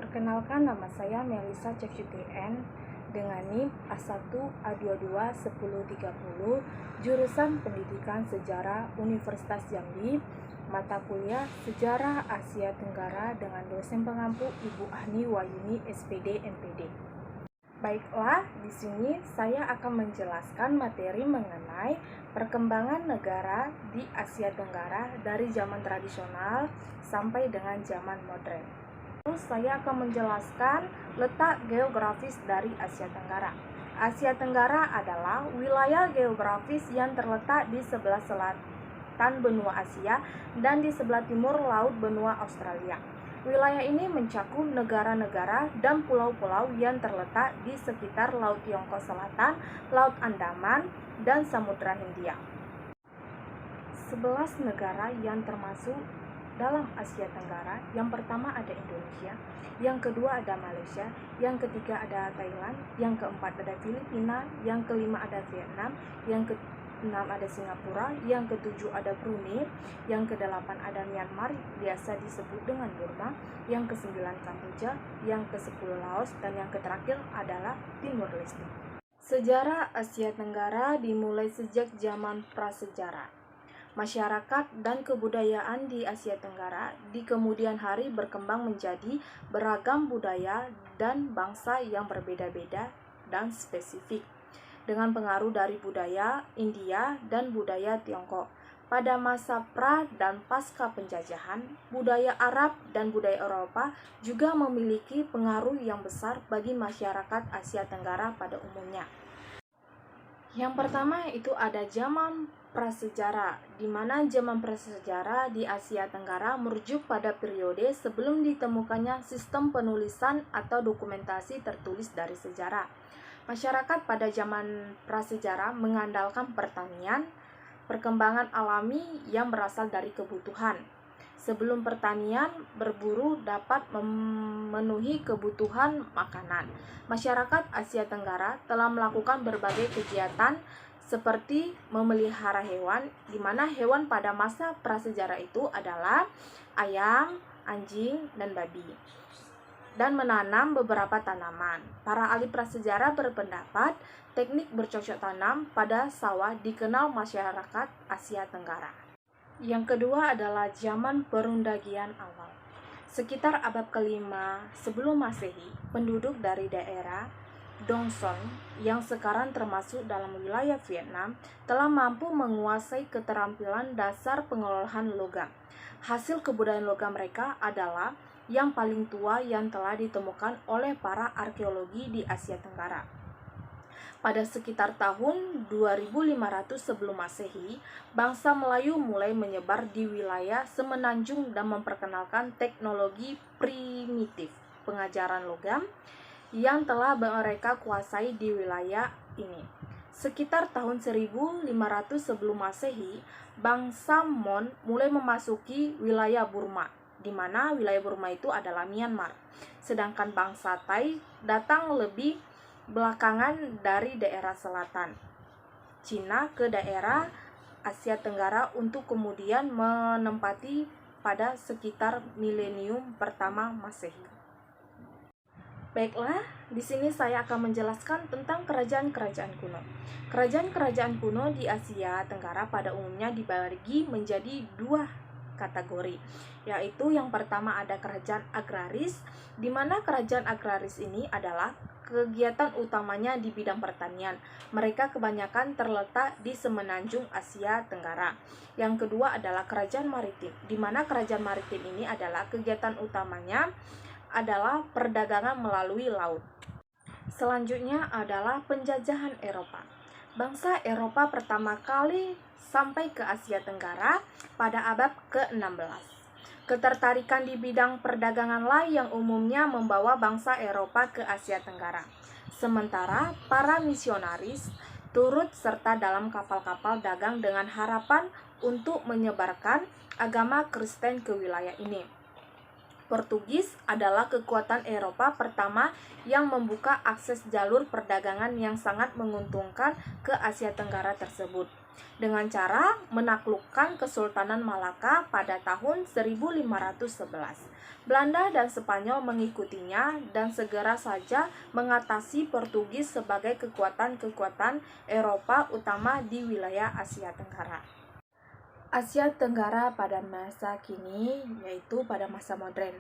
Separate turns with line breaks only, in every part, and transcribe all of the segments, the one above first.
Perkenalkan, nama saya Melisa Cefcutien dengan NIM A1A221030, jurusan Pendidikan Sejarah Universitas Jambi, mata kuliah Sejarah Asia Tenggara dengan dosen pengampu Ibu Ahni Wayuni SPD MPD. Baiklah, di sini saya akan menjelaskan materi mengenai perkembangan negara di Asia Tenggara dari zaman tradisional sampai dengan zaman modern. Terus saya akan menjelaskan letak geografis dari Asia Tenggara. Asia Tenggara adalah wilayah geografis yang terletak di sebelah selatan benua Asia dan di sebelah timur laut benua Australia. Wilayah ini mencakup negara-negara dan pulau-pulau yang terletak di sekitar Laut Tiongkok Selatan, Laut Andaman, dan Samudra Hindia. 11 negara yang termasuk dalam Asia Tenggara. Yang pertama ada Indonesia, yang kedua ada Malaysia, yang ketiga ada Thailand, yang keempat ada Filipina, yang kelima ada Vietnam, yang keenam ada Singapura, yang ketujuh ada Brunei, yang kedelapan ada Myanmar, biasa disebut dengan Burma, yang kesembilan Kamboja, yang kesepuluh Laos, dan yang terakhir adalah Timur Leste. Sejarah Asia Tenggara dimulai sejak zaman prasejarah. Masyarakat dan kebudayaan di Asia Tenggara di kemudian hari berkembang menjadi beragam budaya dan bangsa yang berbeda-beda dan spesifik, dengan pengaruh dari budaya India dan budaya Tiongkok. Pada masa pra dan pasca penjajahan, budaya Arab dan budaya Eropa juga memiliki pengaruh yang besar bagi masyarakat Asia Tenggara pada umumnya. Yang pertama itu ada zaman prasejarah, di mana zaman prasejarah di Asia Tenggara merujuk pada periode sebelum ditemukannya sistem penulisan atau dokumentasi tertulis dari sejarah. Masyarakat pada zaman prasejarah mengandalkan pertanian, perkembangan alami yang berasal dari kebutuhan. Sebelum pertanian, berburu dapat memenuhi kebutuhan makanan. Masyarakat Asia Tenggara telah melakukan berbagai kegiatan seperti memelihara hewan, di mana hewan pada masa prasejarah itu adalah ayam, anjing, dan babi, dan menanam beberapa tanaman. Para ahli prasejarah berpendapat teknik bercocok tanam pada sawah dikenal masyarakat Asia Tenggara. Yang kedua adalah zaman perundagian awal. Sekitar abad kelima sebelum Masehi, penduduk dari daerah Dong Son yang sekarang termasuk dalam wilayah Vietnam telah mampu menguasai keterampilan dasar pengolahan logam. Hasil kebudayaan logam mereka adalah yang paling tua yang telah ditemukan oleh para arkeologi di Asia Tenggara. Pada sekitar tahun 2500 sebelum Masehi, bangsa Melayu mulai menyebar di wilayah semenanjung dan memperkenalkan teknologi primitif pengajaran logam yang telah mereka kuasai di wilayah ini. Sekitar tahun 1500 sebelum Masehi, bangsa Mon mulai memasuki wilayah Burma, di mana wilayah Burma itu adalah Myanmar. Sedangkan bangsa Thai datang lebih belakangan dari daerah selatan Cina ke daerah Asia Tenggara untuk kemudian menempati pada sekitar milenium pertama Masehi. Baiklah, di sini saya akan menjelaskan tentang kerajaan-kerajaan kuno. Kerajaan-kerajaan kuno di Asia Tenggara pada umumnya dibagi menjadi dua kategori, yaitu yang pertama ada kerajaan agraris, di mana kerajaan agraris ini adalah kegiatan utamanya di bidang pertanian. Mereka kebanyakan terletak di semenanjung Asia Tenggara. Yang kedua adalah kerajaan maritim, di mana kerajaan maritim ini adalah kegiatan utamanya adalah perdagangan melalui laut. Selanjutnya adalah penjajahan Eropa. Bangsa Eropa pertama kali sampai ke Asia Tenggara pada abad ke-16. Ketertarikan di bidang perdagangan lah yang umumnya membawa bangsa Eropa ke Asia Tenggara. Sementara para misionaris turut serta dalam kapal-kapal dagang dengan harapan untuk menyebarkan agama Kristen ke wilayah ini. Portugis adalah kekuatan Eropa pertama yang membuka akses jalur perdagangan yang sangat menguntungkan ke Asia Tenggara tersebut. dengan cara menaklukkan Kesultanan Malaka pada tahun 1511. Belanda dan Spanyol mengikutinya dan segera saja mengatasi Portugis sebagai kekuatan-kekuatan Eropa utama di wilayah Asia Tenggara. Asia Tenggara pada masa kini, yaitu pada masa modern.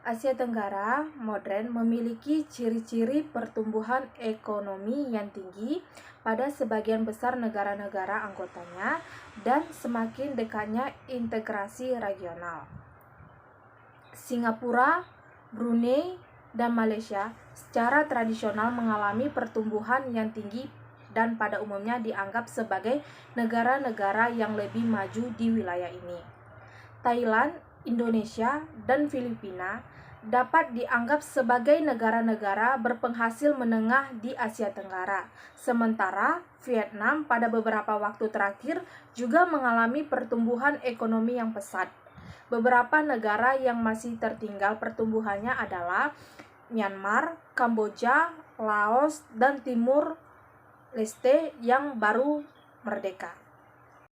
Asia Tenggara modern memiliki ciri-ciri pertumbuhan ekonomi yang tinggi pada sebagian besar negara-negara anggotanya dan semakin dekatnya integrasi regional. Singapura, Brunei, dan Malaysia secara tradisional mengalami pertumbuhan yang tinggi dan pada umumnya dianggap sebagai negara-negara yang lebih maju di wilayah ini. Thailand, Indonesia, dan Filipina dapat dianggap sebagai negara-negara berpenghasil menengah di Asia Tenggara. Sementara Vietnam pada beberapa waktu terakhir juga mengalami pertumbuhan ekonomi yang pesat. Beberapa negara yang masih tertinggal pertumbuhannya adalah Myanmar, Kamboja, Laos, dan Timur Leste yang baru merdeka.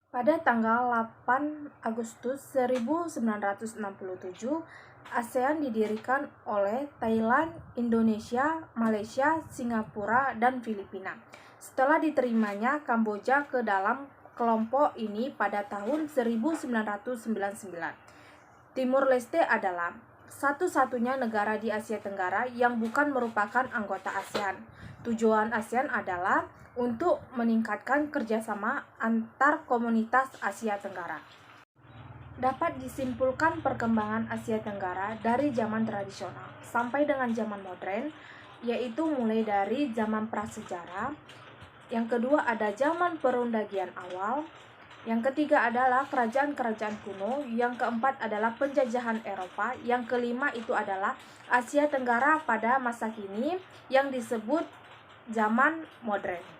Pada tanggal 8 Agustus 1967, ASEAN didirikan oleh Thailand, Indonesia, Malaysia, Singapura, dan Filipina. Setelah diterimanya Kamboja ke dalam kelompok ini pada tahun 1999. Timur Leste adalah satu-satunya negara di Asia Tenggara yang bukan merupakan anggota ASEAN. Tujuan ASEAN adalah untuk meningkatkan kerjasama antar komunitas Asia Tenggara. Dapat disimpulkan perkembangan Asia Tenggara dari zaman tradisional sampai dengan zaman modern, yaitu mulai dari zaman prasejarah. Yang kedua ada zaman perundagian awal. Yang ketiga adalah kerajaan-kerajaan kuno. Yang keempat adalah penjajahan Eropa. Yang kelima itu adalah Asia Tenggara pada masa kini yang disebut zaman modern.